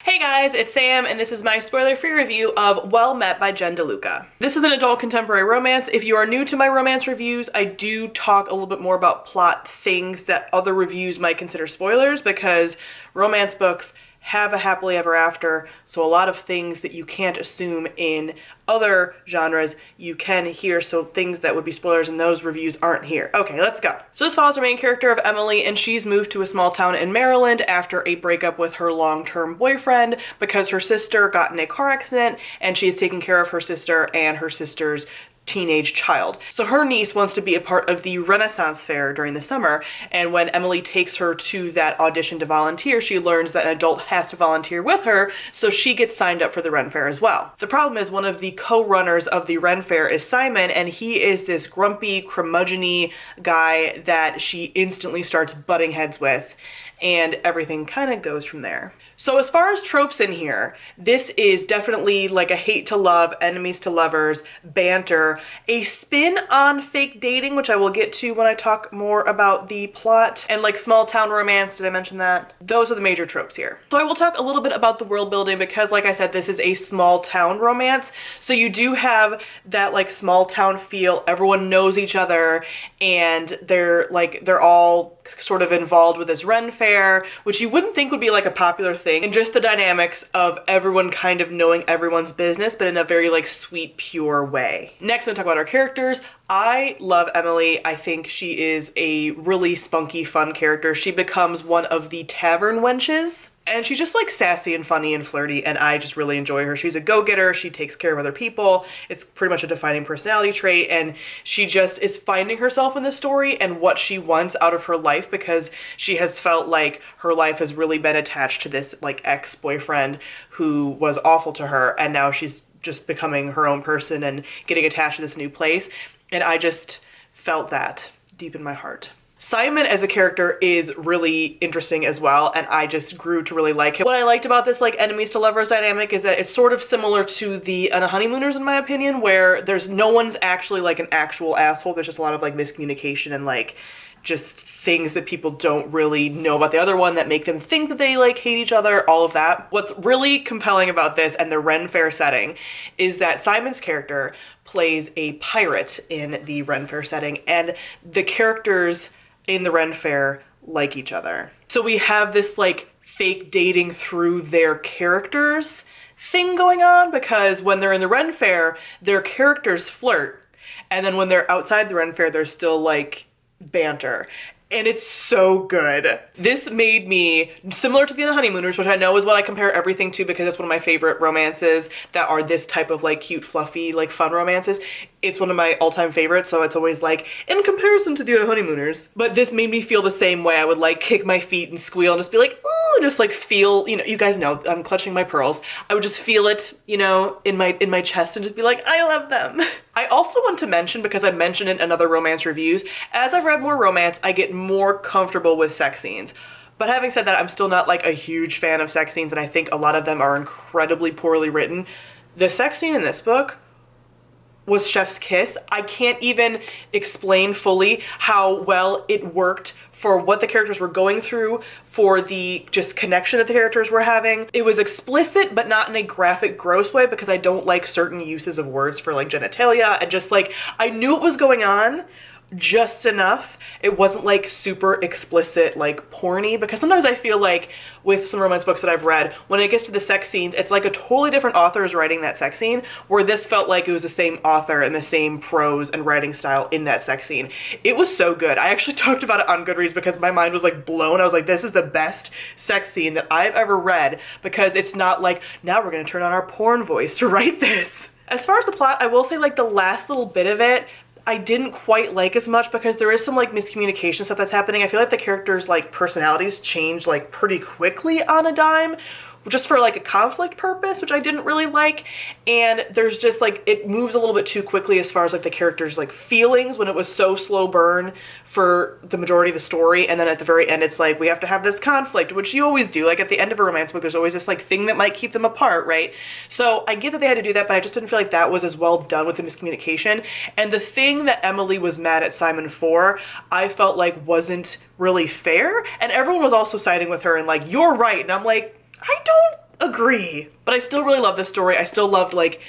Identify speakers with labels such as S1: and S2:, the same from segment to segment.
S1: Hey guys, it's Sam, and this is my spoiler-free review of Well Met by Jen DeLuca. This is an adult contemporary romance. If you are new to my romance reviews, I do talk a little bit more about plot things that other reviews might consider spoilers because romance books have a happily ever after, so a lot of things that you can't assume in other genres you can hear, so things that would be spoilers in those reviews aren't here. Okay, let's go. So this follows our main character of Emily, and she's moved to a small town in Maryland after a breakup with her long-term boyfriend because her sister got in a car accident and she's taking care of her sister and her sister's teenage child. So her niece wants to be a part of the Renaissance Fair during the summer, and when Emily takes her to that audition to volunteer, she learns that an adult has to volunteer with her, so she gets signed up for the Ren Fair as well. The problem is one of the co-runners of the Ren Fair is Simon, and he is this grumpy, curmudgeon-y guy that she instantly starts butting heads with, and everything kind of goes from there. So as far as tropes in here, this is definitely like a hate to love, enemies to lovers, banter, a spin on fake dating, which I will get to when I talk more about the plot, and like small town romance. Did I mention that? Those are the major tropes here. So I will talk a little bit about the world building because, like I said, this is a small town romance. So you do have that like small town feel. Everyone knows each other and they're all sort of involved with this Ren Fair, which you wouldn't think would be like a popular thing, and just the dynamics of everyone kind of knowing everyone's business, but in a very like sweet, pure way. Next, I'm gonna talk about our characters. I love Emily. I think she is a really spunky, fun character. She becomes one of the tavern wenches, and she's just like sassy and funny and flirty, and I just really enjoy her. She's a go-getter, she takes care of other people. It's pretty much a defining personality trait, and she just is finding herself in the story and what she wants out of her life because she has felt like her life has really been attached to this like ex-boyfriend who was awful to her, and now she's just becoming her own person and getting attached to this new place. And I just felt that deep in my heart. Simon as a character is really interesting as well, and I just grew to really like him. What I liked about this like enemies to lovers dynamic is that it's sort of similar to the Honeymooners in my opinion, where there's no one's actually like an actual asshole. There's just a lot of like miscommunication and like just things that people don't really know about the other one that make them think that they like hate each other, all of that. What's really compelling about this and the Ren Fair setting is that Simon's character plays a pirate in the Ren Fair setting, and the characters in the Ren Fair like each other. So we have this like fake dating through their characters thing going on, because when they're in the Ren Fair, their characters flirt, and then when they're outside the Ren Fair, they're still like banter. And it's so good. This made me similar to the Honeymooners, which I know is what I compare everything to because it's one of my favorite romances that are this type of like cute, fluffy, like fun romances. It's one of my all-time favorites, so it's always like in comparison to the Honeymooners. But this made me feel the same way. I would like kick my feet and squeal and just be like, ooh, and just like feel, you know, you guys know I'm clutching my pearls. I would just feel it, you know, in my chest and just be like, I love them. I also want to mention, because I mentioned it in other romance reviews, as I've read more romance, I get more comfortable with sex scenes. But having said that, I'm still not like a huge fan of sex scenes, and I think a lot of them are incredibly poorly written. The sex scene in this book was chef's kiss. I can't even explain fully how well it worked for what the characters were going through, for the just connection that the characters were having. It was explicit, but not in a graphic, gross way, because I don't like certain uses of words for like genitalia, and just like, I knew what was going on just enough. It wasn't like super explicit, like porny, because sometimes I feel like with some romance books that I've read, when it gets to the sex scenes, it's like a totally different author is writing that sex scene, where this felt like it was the same author and the same prose and writing style in that sex scene. It was so good. I actually talked about it on Goodreads because my mind was like blown. I was like, this is the best sex scene that I've ever read, because it's not like, now we're gonna turn on our porn voice to write this. As far as the plot, I will say like the last little bit of it, I didn't quite like as much, because there is some like miscommunication stuff that's happening. I feel like the characters' like personalities change like pretty quickly on a dime, just for like a conflict purpose, which I didn't really like. And there's just like, it moves a little bit too quickly as far as like the characters' like feelings, when it was so slow burn for the majority of the story. And then at the very end, it's like, we have to have this conflict, which you always do. Like at the end of a romance book, there's always this like thing that might keep them apart, right? So I get that they had to do that, but I just didn't feel like that was as well done with the miscommunication. And the thing that Emily was mad at Simon for, I felt like wasn't really fair. And everyone was also siding with her and like, you're right. And I'm like, I don't agree. But I still really love this story. I still loved like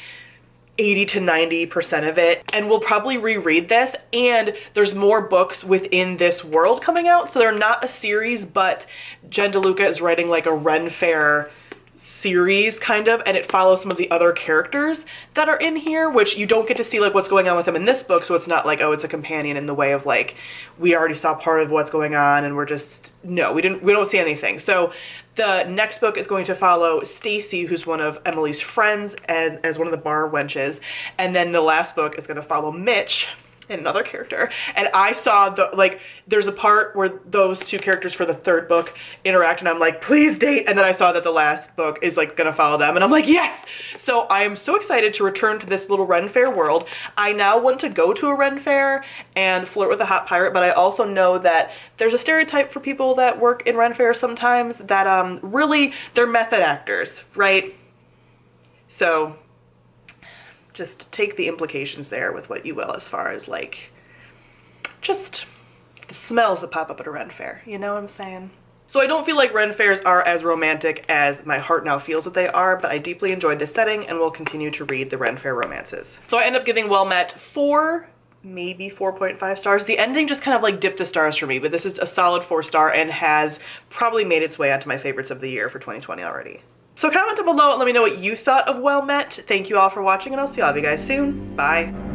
S1: 80 to 90% of it, and we'll probably reread this, and there's more books within this world coming out, so they're not a series, but Jen DeLuca is writing like a Ren Fair series kind of, and it follows some of the other characters that are in here, which you don't get to see like what's going on with them in this book, so it's not like, oh, it's a companion in the way of like we already saw part of what's going on and we're just, no, we don't see anything. So the next book is going to follow Stacy, who's one of Emily's friends, and as one of the bar wenches, and then the last book is going to follow Mitch, another character, and I saw the, like, there's a part where those two characters for the third book interact, and I'm like, please date, and then I saw that the last book is like gonna follow them, and I'm like, yes! So I am so excited to return to this little Ren Fair world. I now want to go to a Ren Fair and flirt with a hot pirate, but I also know that there's a stereotype for people that work in Ren Fair sometimes that really, they're method actors, right? So just take the implications there with what you will, as far as like just the smells that pop up at a Ren Fair, you know what I'm saying? So I don't feel like Ren Fairs are as romantic as my heart now feels that they are, but I deeply enjoyed this setting and will continue to read the Ren Fair romances. So I end up giving Well Met 4, maybe 4.5 stars. The ending just kind of like dipped the stars for me, but this is a solid 4-star and has probably made its way onto my favorites of the year for 2020 already. So comment down below and let me know what you thought of Well Met. Thank you all for watching, and I'll see all of you guys soon. Bye.